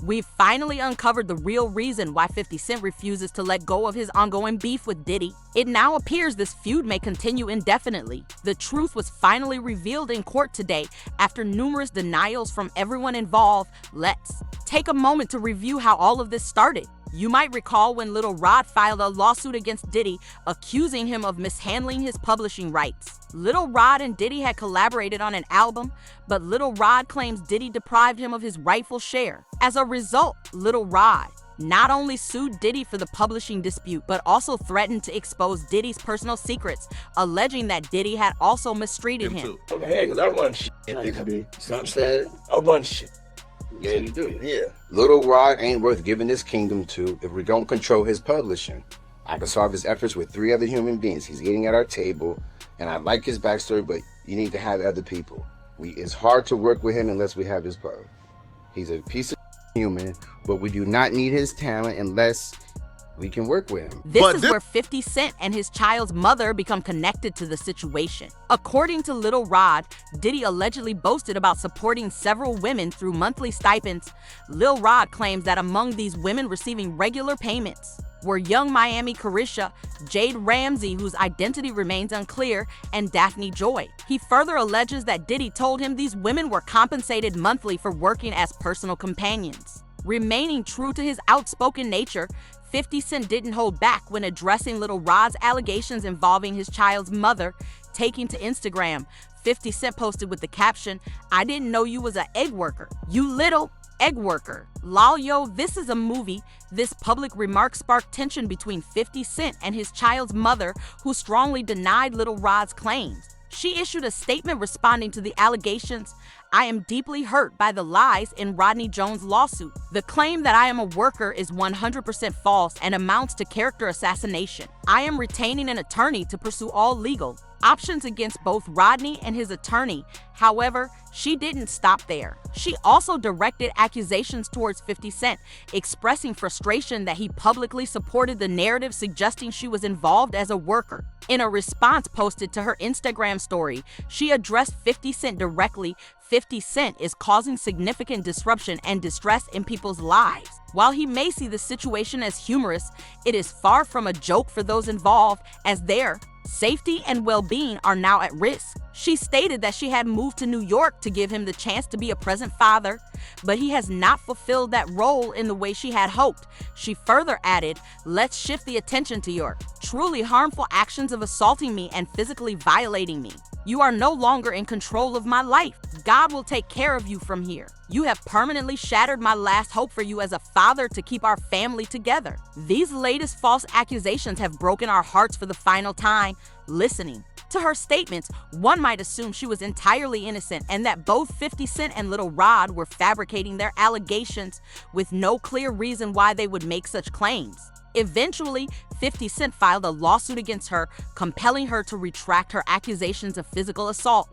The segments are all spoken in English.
We've finally uncovered the real reason why 50 Cent refuses to let go of his ongoing beef with Diddy. It now appears this feud may continue indefinitely. The truth was finally revealed in court today after numerous denials from everyone involved. Let's take a moment to review how all of this started. You might recall when Lil Rod filed a lawsuit against Diddy, accusing him of mishandling his publishing rights. Lil Rod and Diddy had collaborated on an album, but Lil Rod claims Diddy deprived him of his rightful share. As a result, Lil Rod not only sued Diddy for the publishing dispute, but also threatened to expose Diddy's personal secrets, alleging that Diddy had also mistreated him. Hey, because I run shit. You know what I'm saying? I run shit. Yeah, you do. Yeah. Lil Rod ain't worth giving this kingdom to if we don't control his publishing. I can solve his efforts with 3 other human beings. He's eating at our table, and I like his backstory, but you need to have other people. It's hard to work with him unless we have his power. He's a piece of human, but we do not need his talent unless we can work with him. This is where 50 Cent and his child's mother become connected to the situation. According to Lil Rod, Diddy allegedly boasted about supporting several women through monthly stipends. Lil Rod claims that among these women receiving regular payments were Young Miami Carisha, Jade Ramsey, whose identity remains unclear, and Daphne Joy. He further alleges that Diddy told him these women were compensated monthly for working as personal companions. Remaining true to his outspoken nature, 50 Cent didn't hold back when addressing Lil Rod's allegations involving his child's mother. Taking to Instagram, 50 Cent posted with the caption, "I didn't know you was an egg worker. You little egg worker. Lol yo, this is a movie." This public remark sparked tension between 50 Cent and his child's mother, who strongly denied Lil Rod's claims. She issued a statement responding to the allegations. "I am deeply hurt by the lies in Rodney Jones' lawsuit. The claim that I am a worker is 100% false and amounts to character assassination. I am retaining an attorney to pursue all legal options against both Rodney and his attorney." However, she didn't stop there. She also directed accusations towards 50 Cent, expressing frustration that he publicly supported the narrative suggesting she was involved as a worker. In a response posted to her Instagram story, she addressed 50 Cent directly. 50 Cent is causing significant disruption and distress in people's lives. While he may see the situation as humorous, it is far from a joke for those involved, as their safety and well-being are now at risk. She stated that she had moved to New York to give him the chance to be a present father, but he has not fulfilled that role in the way she had hoped. She further added, "Let's shift the attention to your truly harmful actions of assaulting me and physically violating me. You are no longer in control of my life. God will take care of you from here. You have permanently shattered my last hope for you as a father to keep our family together." These latest false accusations have broken our hearts for the final time. Listening to her statements, one might assume she was entirely innocent and that both 50 Cent and Lil Rod were fabricating their allegations with no clear reason why they would make such claims. Eventually, 50 Cent filed a lawsuit against her, compelling her to retract her accusations of physical assault.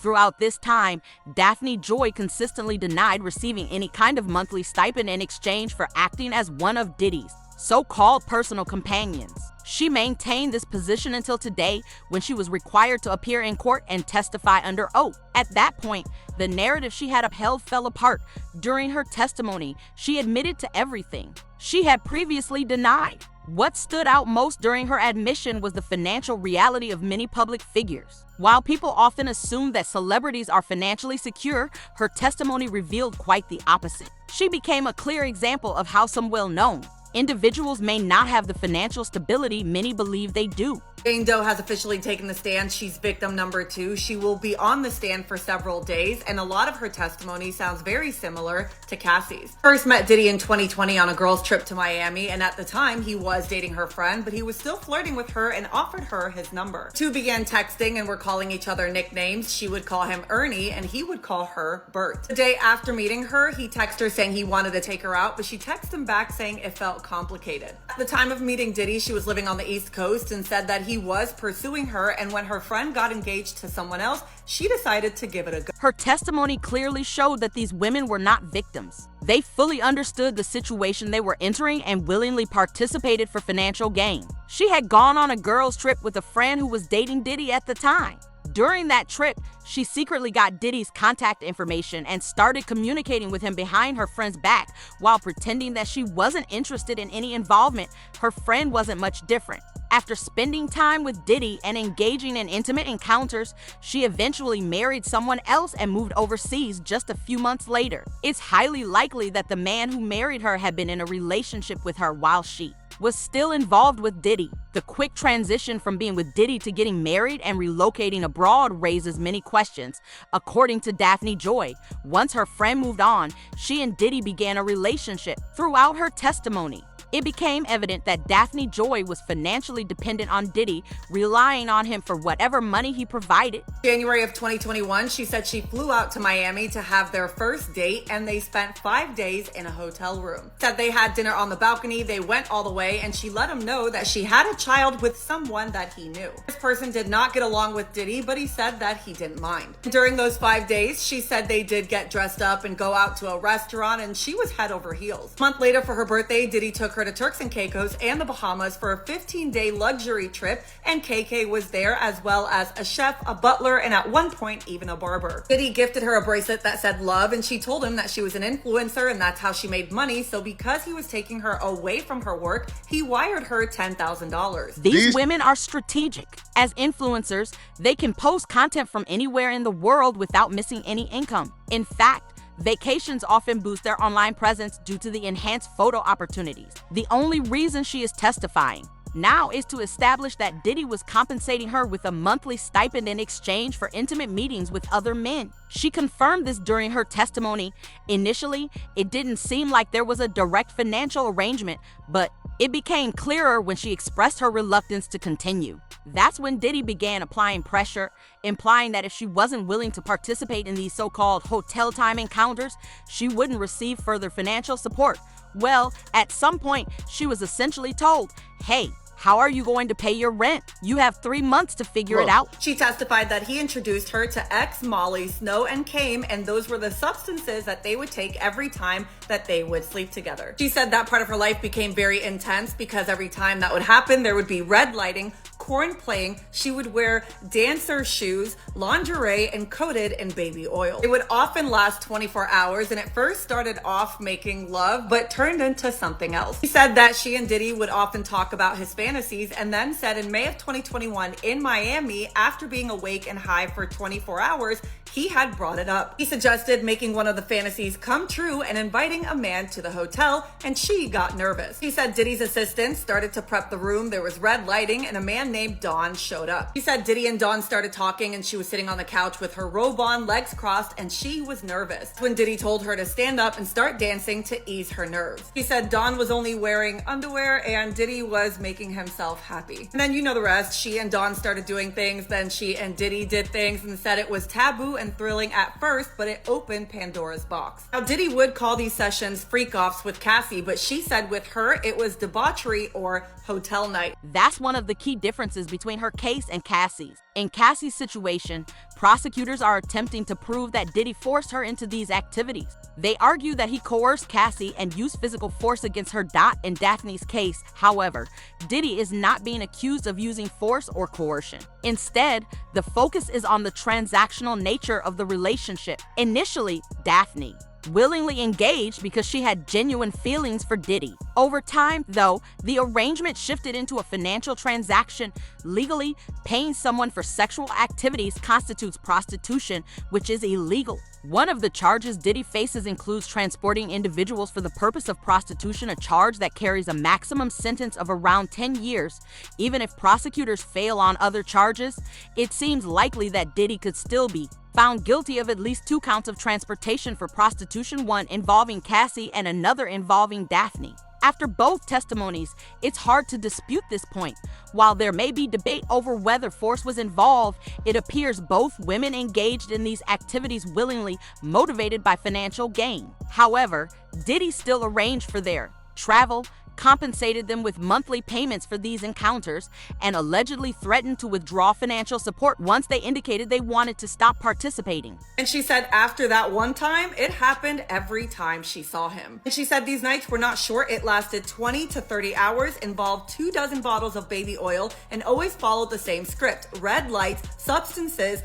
Throughout this time, Daphne Joy consistently denied receiving any kind of monthly stipend in exchange for acting as one of Diddy's so-called personal companions. She maintained this position until today, when she was required to appear in court and testify under oath. At that point, the narrative she had upheld fell apart. During her testimony, she admitted to everything she had previously denied. What stood out most during her admission was the financial reality of many public figures. While people often assume that celebrities are financially secure, her testimony revealed quite the opposite. She became a clear example of how some well-known individuals may not have the financial stability many believe they do. Jane Doe has officially taken the stand. She's victim number 2. She will be on the stand for several days, and a lot of her testimony sounds very similar to Cassie's. First met Diddy in 2020 on a girls' trip to Miami, and at the time he was dating her friend, but he was still flirting with her and offered her his number. Two began texting and were calling each other nicknames. She would call him Ernie, and he would call her Bert. The day after meeting her, he texted her saying he wanted to take her out, but she texted him back saying it felt complicated. At the time of meeting Diddy, she was living on the East Coast and said that he was pursuing her, and when her friend got engaged to someone else, she decided to give it a go. Her testimony clearly showed that these women were not victims. They fully understood the situation they were entering and willingly participated for financial gain. She had gone on a girls' trip with a friend who was dating Diddy at the time. During that trip, she secretly got Diddy's contact information and started communicating with him behind her friend's back while pretending that she wasn't interested in any involvement. Her friend wasn't much different. After spending time with Diddy and engaging in intimate encounters, she eventually married someone else and moved overseas just a few months later. It's highly likely that the man who married her had been in a relationship with her while she was still involved with Diddy. The quick transition from being with Diddy to getting married and relocating abroad raises many questions. According to Daphne Joy, once her friend moved on, she and Diddy began a relationship. Throughout her testimony, it became evident that Daphne Joy was financially dependent on Diddy, relying on him for whatever money he provided. January of 2021, she said she flew out to Miami to have their first date, and they spent 5 days in a hotel room. Said they had dinner on the balcony, they went all the way, and she let him know that she had a child with someone that he knew. This person did not get along with Diddy, but he said that he didn't mind. During those 5 days, she said they did get dressed up and go out to a restaurant, and she was head over heels. A month later, for her birthday, Diddy took her to Turks and Caicos and the Bahamas for a 15-day luxury trip, and KK was there as well as a chef, a butler, and at one point even a barber. Diddy gifted her a bracelet that said love, and she told him that she was an influencer and that's how she made money, so because he was taking her away from her work, he wired her $10,000. These women are strategic. As influencers, they can post content from anywhere in the world without missing any income. In fact, vacations often boost their online presence due to the enhanced photo opportunities. The only reason she is testifying now is to establish that Diddy was compensating her with a monthly stipend in exchange for intimate meetings with other men. She confirmed this during her testimony. Initially, it didn't seem like there was a direct financial arrangement, but it became clearer when she expressed her reluctance to continue. That's when Diddy began applying pressure, implying that if she wasn't willing to participate in these so-called hotel time encounters, she wouldn't receive further financial support. Well, at some point, she was essentially told, hey, how are you going to pay your rent? You have 3 months to figure it out. She testified that he introduced her to X, Molly, Snow, and Came, and those were the substances that they would take every time that they would sleep together. She said that part of her life became very intense because every time that would happen, there would be red lighting, corn playing, she would wear dancer shoes, lingerie, and coated in baby oil. It would often last 24 hours, and it first started off making love, but turned into something else. She said that she and Diddy would often talk about his fantasies, and then said in May of 2021 in Miami, after being awake and high for 24 hours, he had brought it up. He suggested making one of the fantasies come true and inviting a man to the hotel, and she got nervous. He said Diddy's assistant started to prep the room, there was red lighting, and a man named Don showed up. He said Diddy and Don started talking, and she was sitting on the couch with her robe on, legs crossed, and she was nervous. When Diddy told her to stand up and start dancing to ease her nerves. He said Don was only wearing underwear and Diddy was making himself happy. And then you know the rest. She and Don started doing things, then she and Diddy did things, and said it was taboo and thrilling at first, but it opened Pandora's box. Now Diddy would call these sessions freak-offs with Cassie, but she said with her it was debauchery or hotel night. That's one of the key differences between her case and Cassie's. In Cassie's situation, prosecutors are attempting to prove that Diddy forced her into these activities. They argue that he coerced Cassie and used physical force against her. In Daphne's case, however, Diddy is not being accused of using force or coercion. Instead, the focus is on the transactional nature of the relationship. Initially, Daphne willingly engaged because she had genuine feelings for Diddy. Over time, though, the arrangement shifted into a financial transaction. Legally, paying someone for sexual activities constitutes prostitution, which is illegal. One of the charges Diddy faces includes transporting individuals for the purpose of prostitution, a charge that carries a maximum sentence of around 10 years. Even if prosecutors fail on other charges, it seems likely that Diddy could still be found guilty of at least 2 counts of transportation for prostitution, one involving Cassie and another involving Daphne. After both testimonies, it's hard to dispute this point. While there may be debate over whether force was involved, it appears both women engaged in these activities willingly, motivated by financial gain. However, Diddy still arranged for their travel, compensated them with monthly payments for these encounters, and allegedly threatened to withdraw financial support once they indicated they wanted to stop participating. And she said after that one time, it happened every time she saw him. And she said these nights were not short. It lasted 20 to 30 hours, involved 24 bottles of baby oil, and always followed the same script: red lights, substances,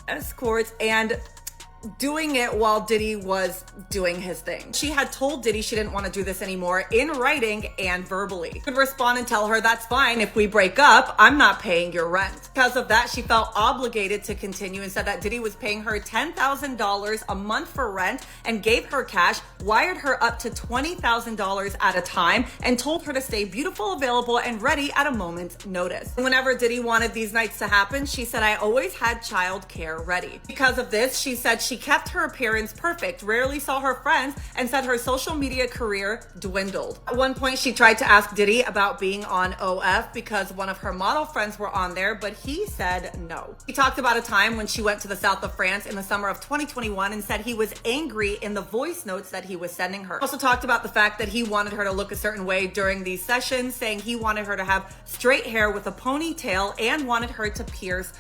escorts, and doing it while Diddy was doing his thing. She had told Diddy she didn't want to do this anymore in writing and verbally. He would respond and tell her, "That's fine. If we break up, I'm not paying your rent." Because of that, she felt obligated to continue and said that Diddy was paying her $10,000 a month for rent and gave her cash, wired her up to $20,000 at a time, and told her to stay beautiful, available, and ready at a moment's notice. Whenever Diddy wanted these nights to happen, she said, "I always had childcare ready." Because of this, she said she kept her appearance perfect, rarely saw her friends, and said her social media career dwindled. At one point, she tried to ask Diddy about being on OF because one of her model friends were on there, but he said no. He talked about a time when she went to the south of France in the summer of 2021 and said he was angry in the voice notes that he was sending her. Also talked about the fact that he wanted her to look a certain way during these sessions, saying he wanted her to have straight hair with a ponytail and wanted her to pierce,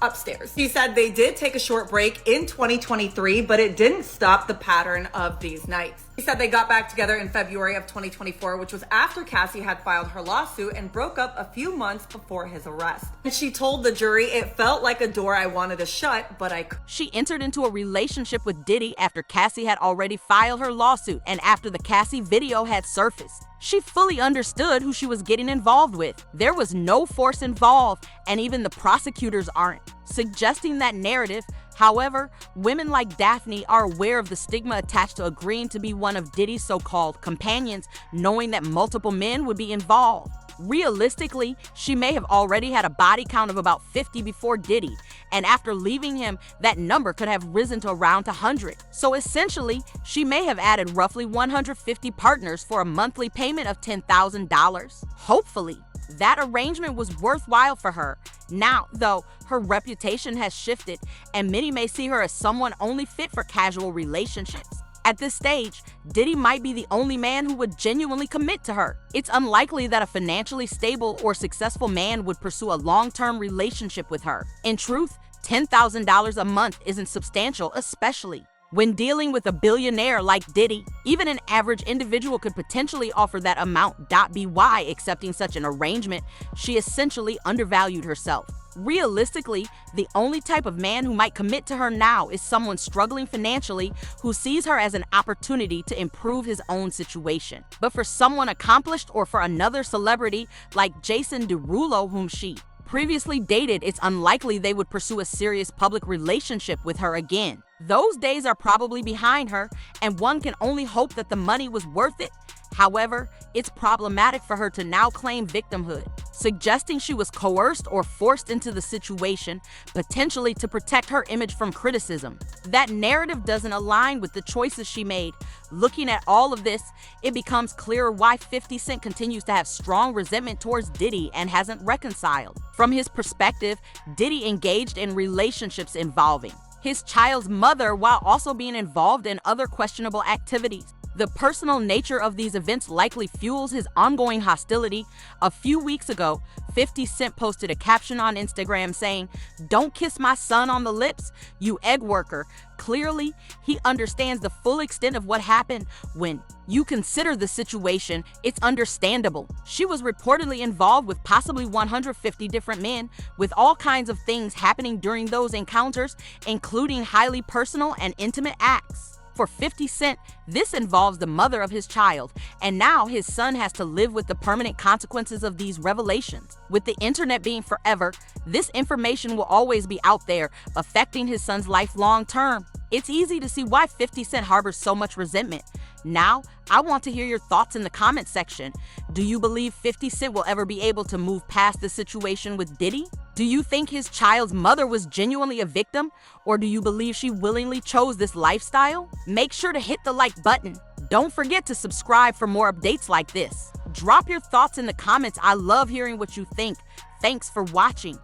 upstairs. He said they did take a short break in 2023, but it didn't stop the pattern of these nights. He said they got back together in February of 2024, which was after Cassie had filed her lawsuit, and broke up a few months before his arrest. And she told the jury, "It felt like a door I wanted to shut, but I couldn't." She entered into a relationship with Diddy after Cassie had already filed her lawsuit and after the Cassie video had surfaced. She fully understood who she was getting involved with. There was no force involved, and even the prosecutors aren't suggesting that narrative. However, women like Daphne are aware of the stigma attached to agreeing to be one of Diddy's so-called companions, knowing that multiple men would be involved. Realistically, she may have already had a body count of about 50 before Diddy, and after leaving him, that number could have risen to around 100. So essentially, she may have added roughly 150 partners for a monthly payment of $10,000. Hopefully, that arrangement was worthwhile for her. Now, though, her reputation has shifted, and many may see her as someone only fit for casual relationships. At this stage, Diddy might be the only man who would genuinely commit to her. It's unlikely that a financially stable or successful man would pursue a long-term relationship with her. In truth, $10,000 a month isn't substantial, especially when dealing with a billionaire like Diddy. Even an average individual could potentially offer that amount. By accepting such an arrangement, she essentially undervalued herself. Realistically, the only type of man who might commit to her now is someone struggling financially who sees her as an opportunity to improve his own situation. But for someone accomplished or for another celebrity like Jason Derulo, whom she previously dated, it's unlikely they would pursue a serious public relationship with her again. Those days are probably behind her, and one can only hope that the money was worth it. However, it's problematic for her to now claim victimhood, suggesting she was coerced or forced into the situation, potentially to protect her image from criticism. That narrative doesn't align with the choices she made. Looking at all of this, it becomes clearer why 50 Cent continues to have strong resentment towards Diddy and hasn't reconciled. From his perspective, Diddy engaged in relationships involving his child's mother while also being involved in other questionable activities. The personal nature of these events likely fuels his ongoing hostility. A few weeks ago, 50 Cent posted a caption on Instagram saying, "Don't kiss my son on the lips, you egg worker." Clearly, he understands the full extent of what happened. When you consider the situation, it's understandable. She was reportedly involved with possibly 150 different men, with all kinds of things happening during those encounters, including highly personal and intimate acts. For 50 Cent, this involves the mother of his child, and now his son has to live with the permanent consequences of these revelations. With the internet being forever, this information will always be out there, affecting his son's life long term. It's easy to see why 50 Cent harbors so much resentment. Now, I want to hear your thoughts in the comment section. Do you believe 50 Cent will ever be able to move past the situation with Diddy? Do you think his child's mother was genuinely a victim? Or do you believe she willingly chose this lifestyle? Make sure to hit the like button. Don't forget to subscribe for more updates like this. Drop your thoughts in the comments. I love hearing what you think. Thanks for watching.